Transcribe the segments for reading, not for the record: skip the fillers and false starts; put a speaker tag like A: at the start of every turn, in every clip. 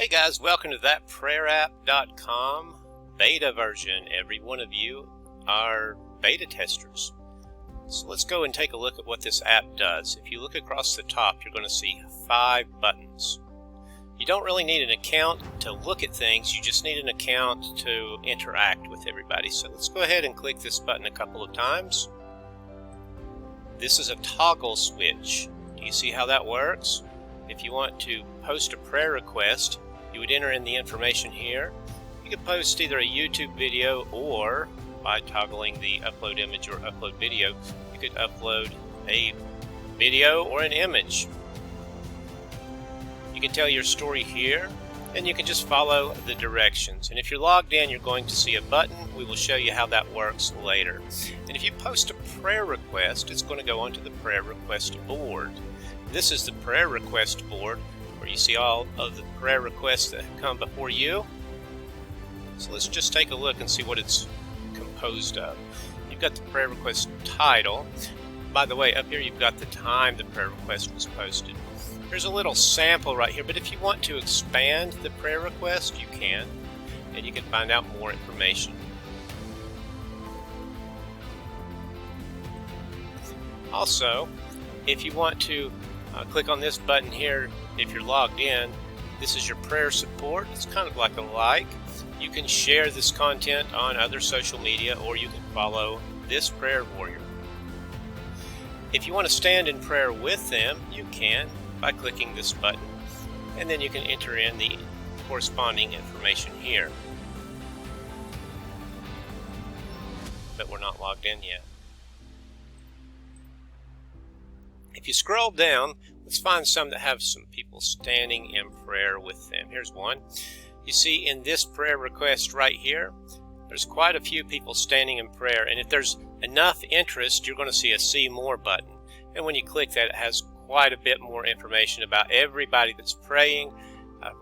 A: Hey guys, welcome to thatprayerapp.com beta version. Every one of you are beta testers. So let's go and take a look at what this app does. If you look across the top, you're going to see 5 buttons. You don't really need an account to look at things, you just need an account to interact with everybody. So let's go ahead and click this button a couple of times. This is a toggle switch. Do you see how that works? If you want to post a prayer request, you would enter in the information here. You could post either a YouTube video, or by toggling the upload image or upload video, you could upload a video or an image. You can tell your story here, and you can just follow the directions. And if you're logged in, you're going to see a button. We will show you how that works later. And if you post a prayer request, it's going to go onto the prayer request board. This is the prayer request board where you see all of the prayer requests that have come before you. So let's just take a look and see what it's composed of. You've got the prayer request title. By the way, up here you've got the time the prayer request was posted. There's a little sample right here, but if you want to expand the prayer request, you can, and you can find out more information. Also, if you want to click on this button here, if you're logged in, this is your prayer support. It's kind of like a like. You can share this content on other social media, or you can follow this prayer warrior. If you want to stand in prayer with them, you can by clicking this button, and then you can enter in the corresponding information here. But we're not logged in yet. If you scroll down, let's find some that have some people standing in prayer with them. Here's one. You see in this prayer request right here, there's quite a few people standing in prayer, and if there's enough interest, you're going to see a See More button. And when you click that, it has quite a bit more information about everybody that's praying,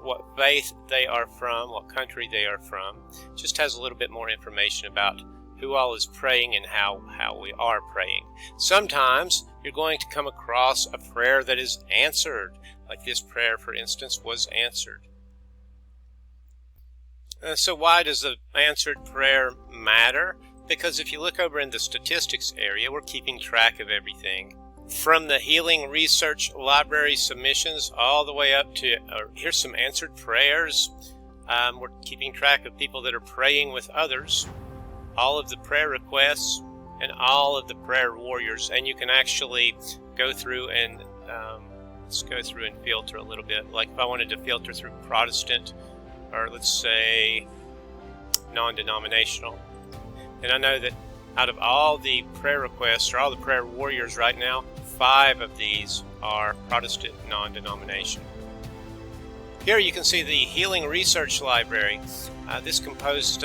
A: what faith they are from, what country they are from. It just has a little bit more information about who all is praying and how we are praying. Sometimes you're going to come across a prayer that is answered, like this prayer, for instance, was answered. So why does the answered prayer matter? Because if you look over in the statistics area, we're keeping track of everything. From the Healing Research Library submissions all the way up to, here's some answered prayers. We're keeping track of people that are praying with others, all of the prayer requests, and all of the prayer warriors. And you can actually go through and let's go through and filter a little bit. Like if I wanted to filter through Protestant, or let's say non-denominational, and I know that out of all the prayer requests or all the prayer warriors right now, 5 of these are Protestant non-denomination. Here you can see the Healing Research Library. This compiles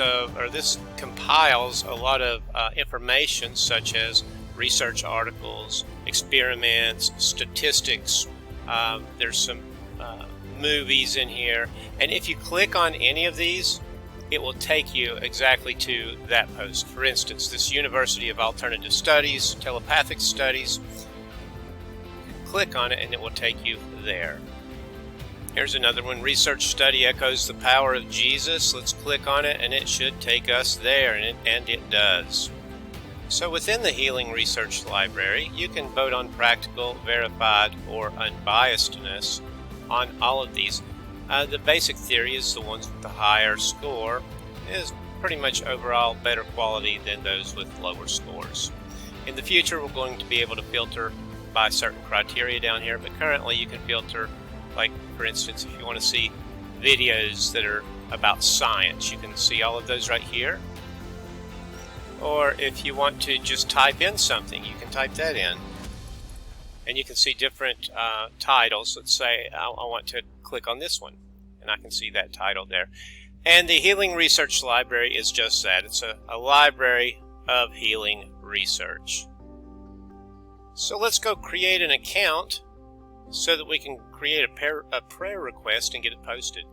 A: a lot of information such as research articles, experiments, statistics. There's some movies in here, and if you click on any of these, it will take you exactly to that post. For instance, this University of Alternative Studies, Telepathic Studies. Click on it and it will take you there. Here's another one, Research Study Echoes the Power of Jesus. Let's click on it and it should take us there, and it does. So within the Healing Research Library, you can vote on practical, verified, or unbiasedness on all of these. The basic theory is the ones with the higher score is pretty much overall better quality than those with lower scores. In the future, we're going to be able to filter by certain criteria down here, but currently you can filter, like for instance, if you want to see videos that are about science, you can see all of those right here. Or if you want to just type in something, you can type that in. And you can see different titles. Let's say I want to click on this one, and I can see that title there. And the Healing Research Library is just that. It's a library of healing research. So let's go create an account so that we can create a prayer request and get it posted.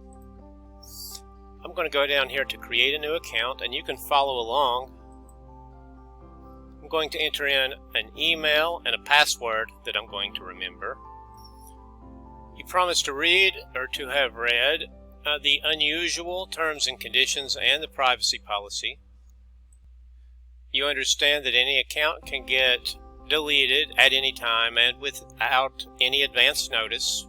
A: I'm going to go down here to create a new account, and you can follow along. I'm going to enter in an email and a password that I'm going to remember. You promise to read or to have read the unusual terms and conditions and the privacy policy. You understand that any account can get deleted at any time and without any advance notice.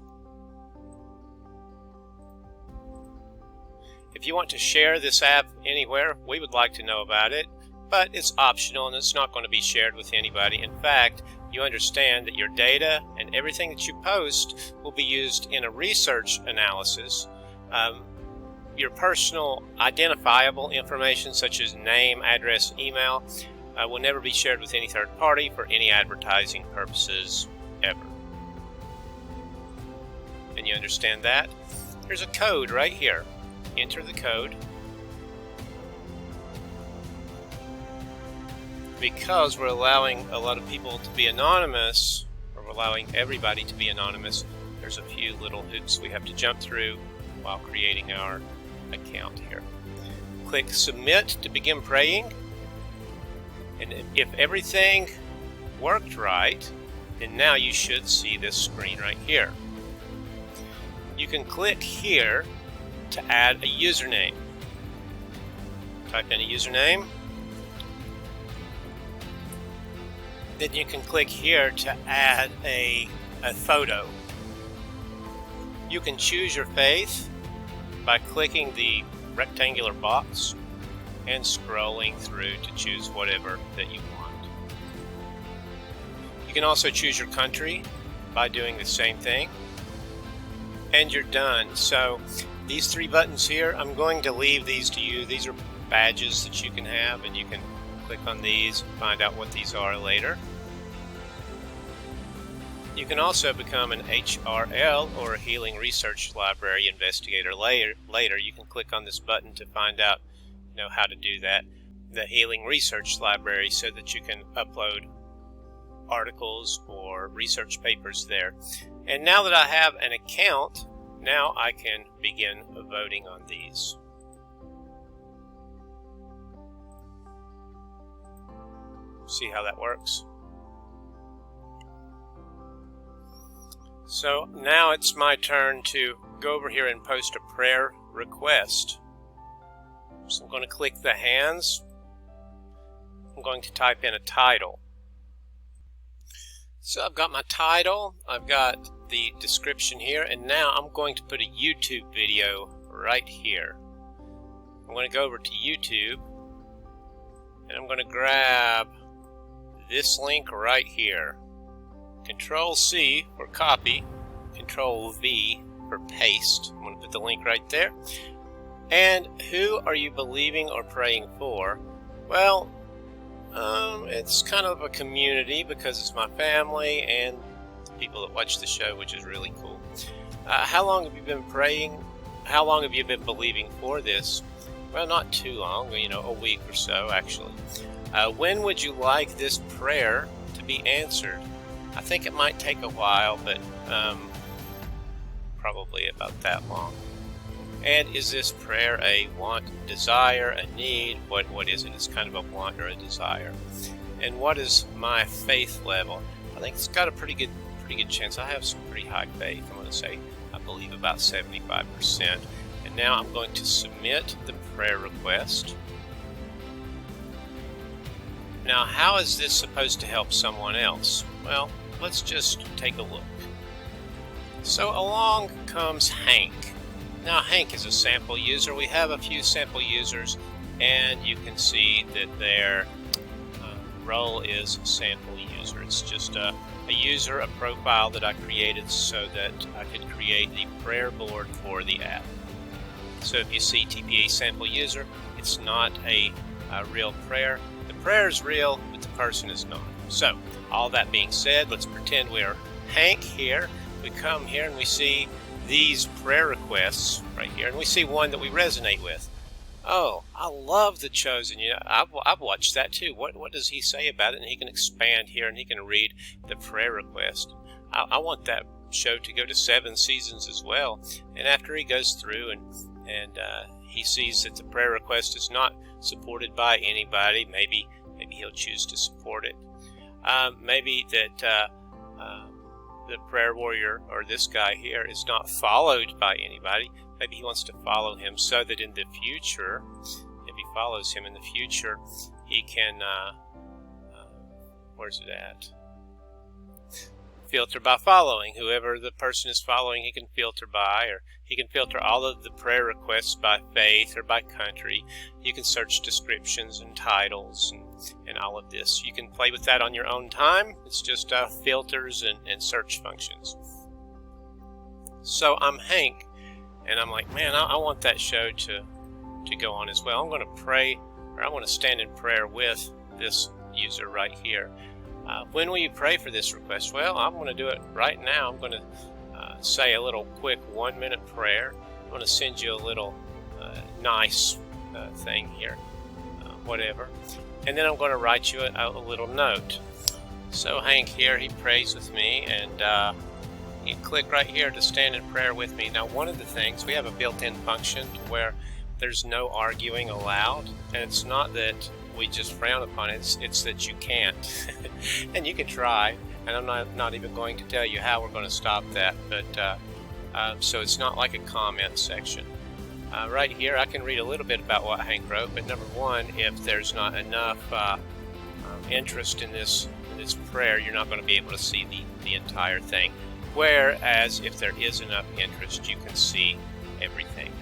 A: If you want to share this app anywhere, we would like to know about it, but it's optional and it's not going to be shared with anybody. In fact, you understand that your data and everything that you post will be used in a research analysis. Your personal identifiable information such as name, address, email will never be shared with any third party for any advertising purposes ever. And you understand that? There's a code right here. Enter the code. Because we're allowing a lot of people to be anonymous, or we're allowing everybody to be anonymous, there's a few little hoops we have to jump through while creating our account here. Click Submit to begin praying, and if everything worked right, then now you should see this screen right here. You can click here to add a username. Type in a username. Then you can click here to add a photo. You can choose your faith by clicking the rectangular box and scrolling through to choose whatever that you want. You can also choose your country by doing the same thing, and you're done. So these three buttons here, I'm going to leave these to you. These are badges that you can have, and you can click on these and find out what these are later. You can also become an HRL, or a Healing Research Library investigator later. You can click on this button to find out how to do that. The Healing Research Library, so that you can upload articles or research papers there. And now that I have an account, now I can begin voting on these. See how that works? So now it's my turn to go over here and post a prayer request. So I'm going to click the hands. I'm going to type in a title. So I've got my title, I've got the description here, and now I'm going to put a YouTube video right here. I'm going to go over to YouTube, and I'm going to grab this link right here. Control C for copy, Control V for paste. I'm going to put the link right there. And who are you believing or praying for? Well, it's kind of a community because it's my family and people that watch the show, which is really cool. How long have you been praying? How long have you been believing for this? Well, not too long, a week or so actually. When would you like this prayer to be answered? I think it might take a while, but probably about that long. And is this prayer a want, desire, a need? What is it? It's kind of a want or a desire. And what is my faith level? I think it's got a pretty good chance. I have some pretty high faith. I'm going to say I believe about 75%. And now I'm going to submit the prayer request. Now, how is this supposed to help someone else? Well, let's just take a look. So along comes Hank. Now Hank is a sample user. We have a few sample users, and you can see that their role is sample user. It's just a user, a profile that I created so that I could create the prayer board for the app. So if you see TPA sample user, it's not a real prayer. The prayer is real, but the person is not. So all that being said, let's pretend we're Hank here. We come here and we see these prayer requests right here, and we see one that we resonate with. Oh, I love The Chosen. I've watched that too. What does he say about it? And he can expand here, and he can read the prayer request. I want that show to go to 7 seasons as well. And after he goes through and he sees that the prayer request is not supported by anybody, maybe he'll choose to support it. Maybe that the prayer warrior, or this guy here, is not followed by anybody. Maybe he wants to follow him so that in the future, if he follows him in the future, he can, where's it at? Filter by following. Whoever the person is following, he can filter by, or he can filter all of the prayer requests by faith or by country. You can search descriptions and titles and all of this. You can play with that on your own time. It's just filters and search functions. So I'm Hank, and I'm like, man, I want that show to go on as well. I'm going to pray, or I want to stand in prayer with this user right here. When will you pray for this request? Well, I'm going to do it right now. I'm going to say a little quick 1-minute prayer. I'm going to send you a little nice thing here, whatever. And then I'm going to write you a little note. So Hank here, he prays with me, and you click right here to stand in prayer with me. Now, one of the things, we have a built-in function where there's no arguing allowed, and it's not that we just frown upon it, it's that you can't. And you can try, and I'm not even going to tell you how we're going to stop that, but so it's not like a comment section. Right here I can read a little bit about what Hank wrote, but number one, if there's not enough interest in this prayer, you're not going to be able to see the entire thing, whereas if there is enough interest, you can see everything.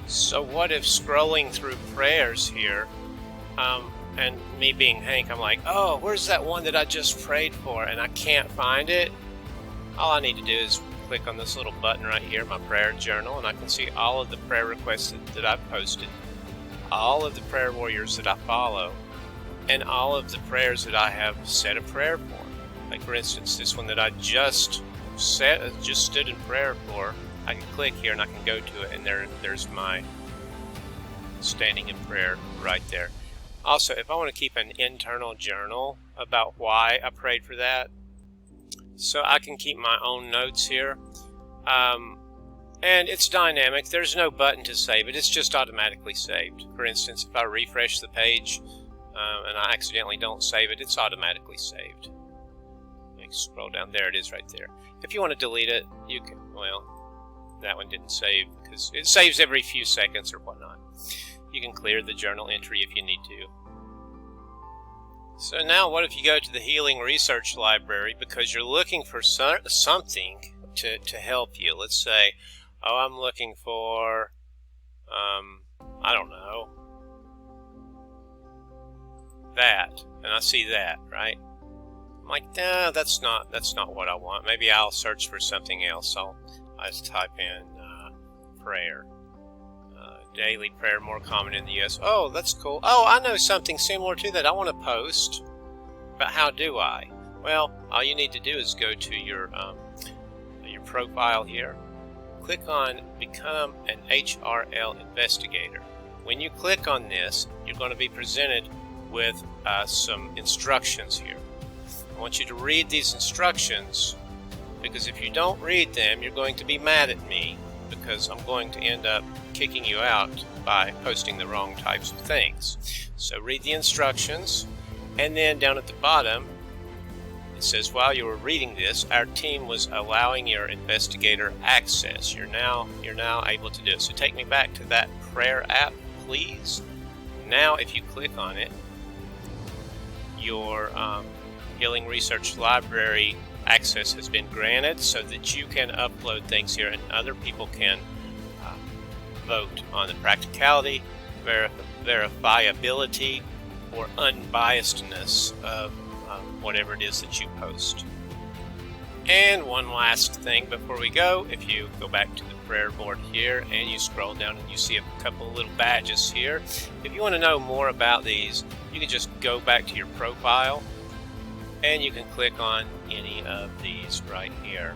A: So what if scrolling through prayers here, and me being Hank, I'm like, oh, where's that one that I just prayed for, and I can't find it? All I need to do is click on this little button right here, my prayer journal, and I can see all of the prayer requests that I've posted, all of the prayer warriors that I follow, and all of the prayers that I have said a prayer for. Like, for instance, this one that I just stood in prayer for, I can click here and I can go to it, and there's my standing in prayer right there. Also, if I want to keep an internal journal about why I prayed for that, so I can keep my own notes here, and it's dynamic. There's no button to save it. It's just automatically saved. For instance, if I refresh the page and I accidentally don't save it, it's automatically saved. Let me scroll down. There it is right there. If you want to delete it, you can. Well, that one didn't save because it saves every few seconds or whatnot. You can clear the journal entry if you need to. So now what if you go to the Healing Research Library because you're looking for something to help you? Let's say, oh, I'm looking for, I don't know, that, and I see that, right? I'm like, nah, that's not what I want. Maybe I'll search for something else. I'll just type in prayer. Daily prayer more common in the U.S. Oh, that's cool. Oh, I know something similar to that I want to post. But how do I? Well, all you need to do is go to your profile here. Click on Become an HRL Investigator. When you click on this, you're going to be presented with some instructions here. I want you to read these instructions, because if you don't read them, you're going to be mad at me, because I'm going to end up kicking you out by posting the wrong types of things. So read the instructions, and then down at the bottom it says, while you were reading this, our team was allowing your investigator access. You're now able to do it. So take me back to that prayer app, please. Now if you click on it, your Healing Research Library access has been granted so that you can upload things here and other people can vote on the practicality, verifiability, or unbiasedness of whatever it is that you post. And one last thing before we go, if you go back to the prayer board here and you scroll down and you see a couple of little badges here, if you want to know more about these, you can just go back to your profile and you can click on any of these right here.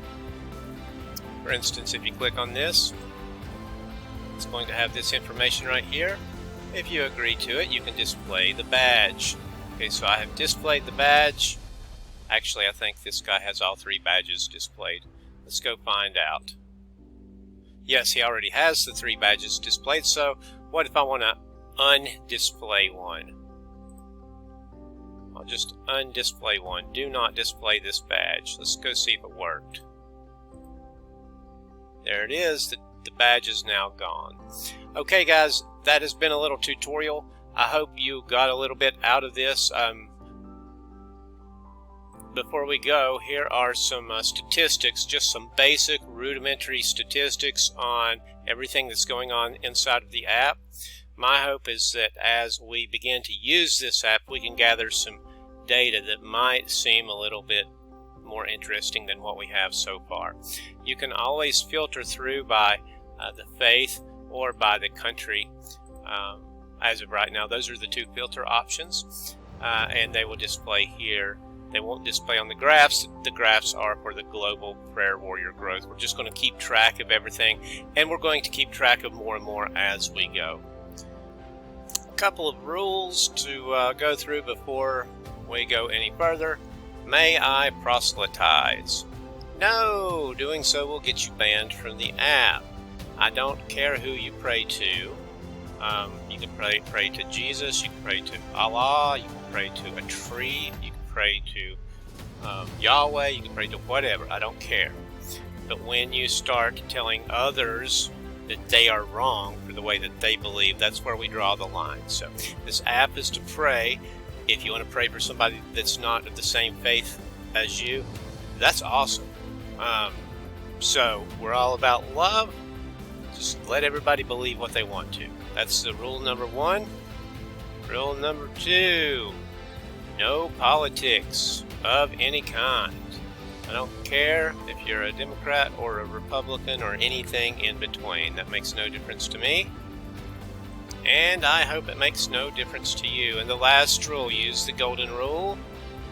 A: For instance, if you click on this, it's going to have this information right here. If you agree to it, you can display the badge. Okay, so I have displayed the badge. Actually, I think this guy has all 3 badges displayed. Let's go find out. Yes, he already has the 3 badges displayed, so what if I want to undisplay one? I'll just undisplay one. Do not display this badge. Let's go see if it worked. There it is. The badge is now gone. Okay guys, that has been a little tutorial. I hope you got a little bit out of this. Before we go, here are some statistics, just some basic rudimentary statistics on everything that's going on inside of the app. My hope is that as we begin to use this app, we can gather some data that might seem a little bit more interesting than what we have so far. You can always filter through by the faith or by the country. As of right now, those are the two filter options, and they will display here. They won't display on the graphs. The graphs are for the global prayer warrior growth. We're just going to keep track of everything, and we're going to keep track of more and more as we go. A couple of rules to go through before we go any further. May I proselytize? No, doing so will get you banned from the app. I don't care who you pray to. You can pray to Jesus, you can pray to Allah, you can pray to a tree, you can pray to Yahweh, you can pray to whatever, I don't care. But when you start telling others that they are wrong for the way that they believe, that's where we draw the line. So this app is to pray. If you want to pray for somebody that's not of the same faith as you, that's awesome. So we're all about love. Just let everybody believe what they want to. That's the rule number one. Rule number two, no politics of any kind. I don't care if you're a Democrat or a Republican or anything in between. That makes no difference to me. And I hope it makes no difference to you. And the last rule, use the golden rule.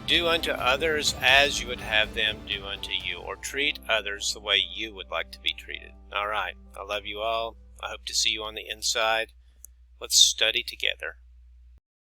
A: Do unto others as you would have them do unto you, or treat others the way you would like to be treated. All right. I love you all. I hope to see you on the inside. Let's study together.